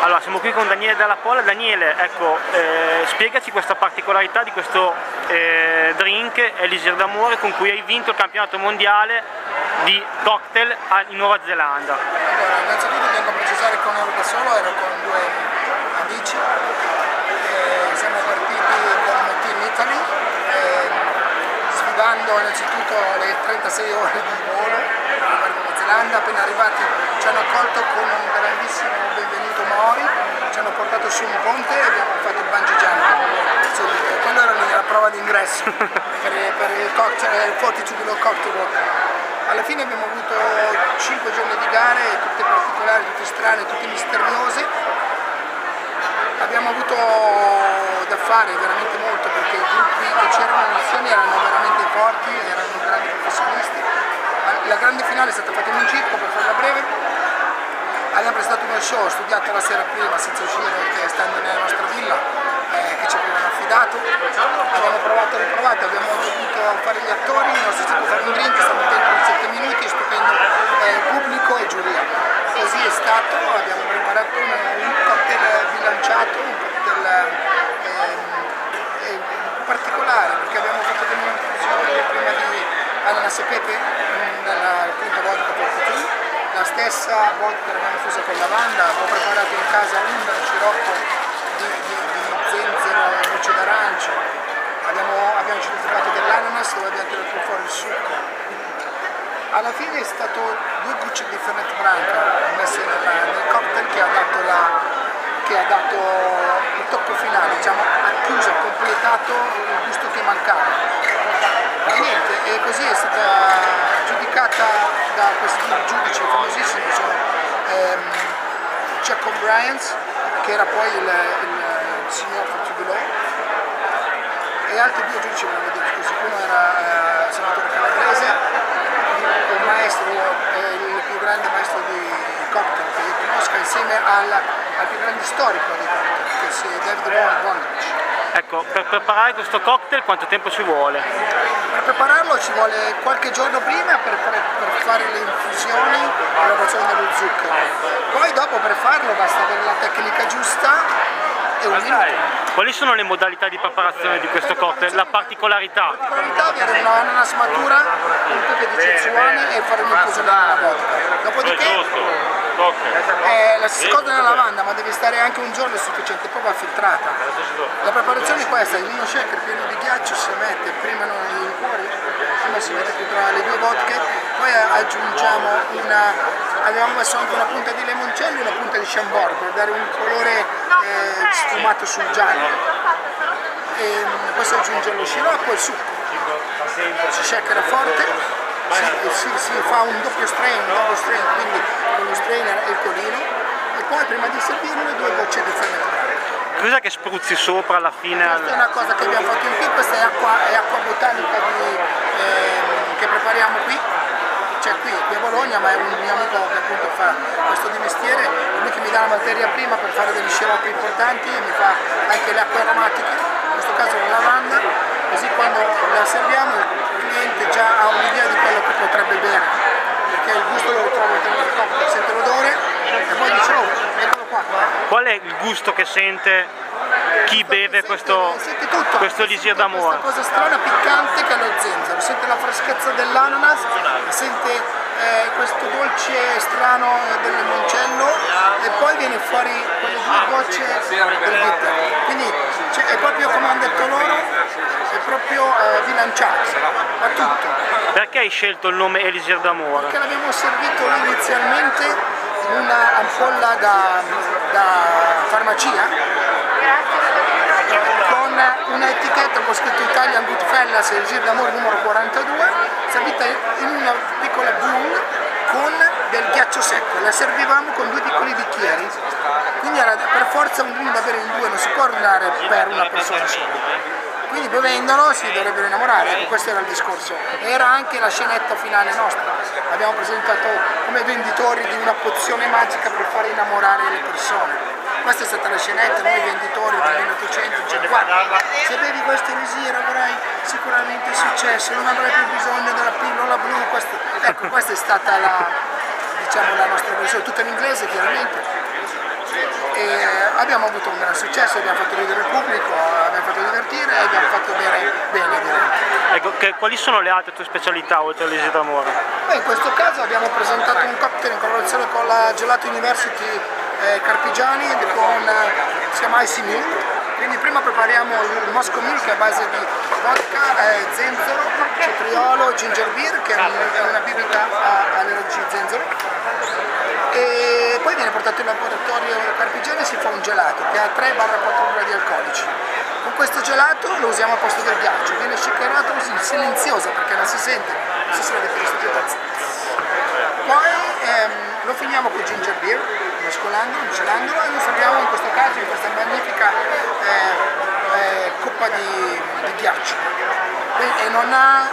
Allora, siamo qui con Daniele Dalla Polla. Daniele, ecco, spiegaci questa particolarità di questo drink Elisir d'amore con cui hai vinto il campionato mondiale di cocktail in Nuova Zelanda. Allora, innanzitutto tengo a precisare che non ero da solo, ero con due amici. Siamo partiti con Team Italy, sfidando innanzitutto le 36 ore di volo per arrivare in Nuova Zelanda. Appena arrivati ci hanno accolto con un grandissimo benvenuto Maori, ci hanno portato su un ponte e abbiamo fatto il bungee jumping subito. Quella era la prova d'ingresso per il cocktail, il Fortitude Below Cocktail Water. Alla fine abbiamo avuto 5 giorni di gare, tutte particolari, tutte strane, tutte misteriose. Abbiamo avuto da fare veramente molto perché i gruppi che c'erano insieme erano veramente forti, erano grandi professionisti. La grande finale è stata fatta in un circo, per farla breve. Abbiamo presentato uno show, studiato la sera prima senza uscire, stando nella nostra villa, che ci avevano affidato. Abbiamo provato e riprovato, abbiamo dovuto fare gli attori, il nostro tipo fare un drink, stiamo dentro in 7 minuti, stupendo pubblico e giuria. Così è stato, abbiamo preparato un cocktail bilanciato, un cocktail particolare, perché abbiamo fatto delle infusioni prima di ananas e pepe, appunto vodka Fortitude, la stessa vodka l'abbiamo infusa con lavanda. Ho preparato in casa un sciroppo di zenzero e noce d'arancio, abbiamo cioccolato dell'ananas dove abbiamo tirato fuori il succo. Alla fine è stato 2 gocce di Fernet Branca messe nel cocktail che ha dato il tocco finale, diciamo, ha chiuso, ha completato il gusto che mancava. E niente, e così è stata giudicata da questi due giudici famosissimi, sono Chuck O'Brien, che era poi il signor Fortitude, e altri 2 giudici, volevo dire così, uno era il senatore Calabrese, il maestro, il più grande maestro di cocktail che io conosca, insieme al più grande storico di cocktail, che si è David Wondrich. Ecco, per preparare questo cocktail quanto tempo ci vuole? Per prepararlo ci vuole qualche giorno prima per fare le infusioni e l'elaborazione dello zucchero. Poi dopo per farlo basta avere la tecnica giusta e un minuto. Quali sono le modalità di preparazione di questo cocktail? La particolarità? La particolarità è avere un'ananas matura, un pepe di Cezzuane e fare un'infusione nella vodka. Dopodiché la stessa cosa nella lavanda, ma deve stare anche un giorno è sufficiente, poi va filtrata. La preparazione è questa: il vino shaker pieno di ghiaccio si mette prima nei liquori, prima si mette tra le 2 vodka, poi aggiungiamo abbiamo messo anche una punta di limoncello e una punta di chambord per dare un colore sfumato sul giallo. E poi si aggiunge lo sciroppo e il succo, si shakera forte. Si fa un doppio strain, quindi con lo strainer e il colino, e poi prima di servirlo 2 gocce di Fernet Branca. Cos'è che spruzzi sopra alla fine? Questa è una cosa che abbiamo fatto in qui, questa è acqua botanica che prepariamo qui, cioè qui a Bologna, ma è un mio amico che appunto fa questo di mestiere, lui che mi dà la materia prima per fare degli sciroppi importanti e mi fa anche le acque aromatiche, in questo caso la lavanda, così quando la serviamo il cliente già ha un'idea di quello che potrebbe bere, perché il gusto lo ritrova all'interno del cocktail, sente l'odore e poi dice oh, eccolo qua. Qual è il gusto che sente chi beve questo Elisir d'amore? Questa cosa strana piccante che è lo zenzero, sente la freschezza dell'ananas, sente questo dolce strano del limoncello e poi viene fuori quelle 2 gocce del bitter. Quindi è proprio come hanno detto loro, è proprio bilanciato, a tutto. Perché hai scelto il nome Elisir d'amore? Perché l'abbiamo servito inizialmente in una ampolla da farmacia con un'etichetta con scritto Italian Goodfellas Elisir d'amore numero 42, servita in una piccola bowl con del ghiaccio secco. La servivamo con 2 piccoli bicchieri, quindi era per forza un drink da bere in 2, non si può ordinare per una persona sola. Quindi bevendolo si dovrebbero innamorare, ecco, questo era il discorso. Era anche la scenetta finale nostra. Abbiamo presentato come venditori di una pozione magica per far innamorare le persone. Questa è stata la scenetta, noi venditori del 1800 diciamo, guarda, se bevi questo Elisir avrai sicuramente successo, non avrai più bisogno della pillola blu. Ecco, questa è stata la nostra versione, tutta in inglese chiaramente. e abbiamo avuto un gran successo, abbiamo fatto ridere il pubblico, abbiamo fatto divertire e abbiamo fatto bere bene, direi. Ecco, quali sono le altre tue specialità oltre all'Elisir d'Amore? In questo caso abbiamo presentato un cocktail in collaborazione con la Gelato University Carpigiani, si chiama Icy Milk. Quindi prima prepariamo il Moscow Mule che è a base di vodka, zenzero, cetriolo, ginger beer che è una bibita all'energia zenzero, e poi viene portato in laboratorio Carpigiani e si fa un gelato che ha 3-4 gradi alcolici. Con questo gelato lo usiamo al posto del ghiaccio, viene shakerato così, silenzioso perché non si sente, non so se l'avete visto più. Poi lo finiamo con ginger beer, mescolandolo e lo serviamo in questo caso in questa magnifica coppa di ghiaccio e non ha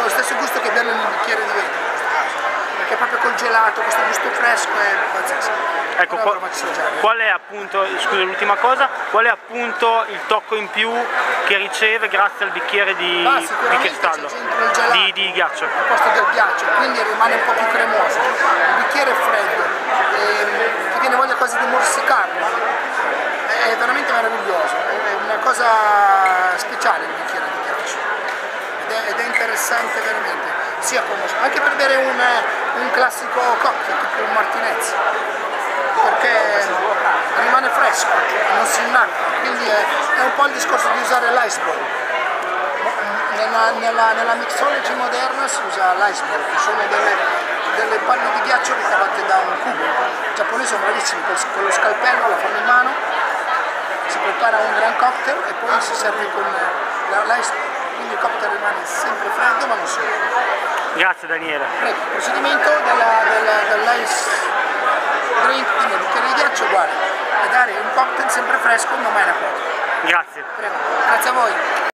lo stesso gusto che berlo in un bicchiere di vetro, perché proprio col gelato questo gusto fresco è pazzesco. Ecco, qual è appunto, scusa l'ultima cosa, qual è appunto il tocco in più che riceve grazie al bicchiere di cristallo, di ghiaccio? Al posto del ghiaccio, quindi rimane un po' più cremoso, il bicchiere è freddo, ti viene voglia quasi di morsicarlo, è veramente meraviglioso, è una cosa speciale il bicchiere di ghiaccio ed è interessante veramente, sia anche per bere un classico cocktail, tipo un martinez, perché rimane fresco, non si innacqua, quindi è un po' il discorso di usare l'iceberg. Nella mixology moderna si usa l'iceberg, che sono delle palle di ghiaccio ricavate da un cubo. I giapponesi sono bravissimi, con lo scalpello la fanno in mano, si prepara un gran cocktail e poi si serve con l'iceberg, quindi il cocktail rimane sempre freddo ma non solo. Grazie Daniele. Prego, il procedimento dell'ice drink, quindi il bicchiere di ghiaccio uguale, e dare un cocktail sempre fresco ma mai una quota. Grazie. Prego, grazie a voi.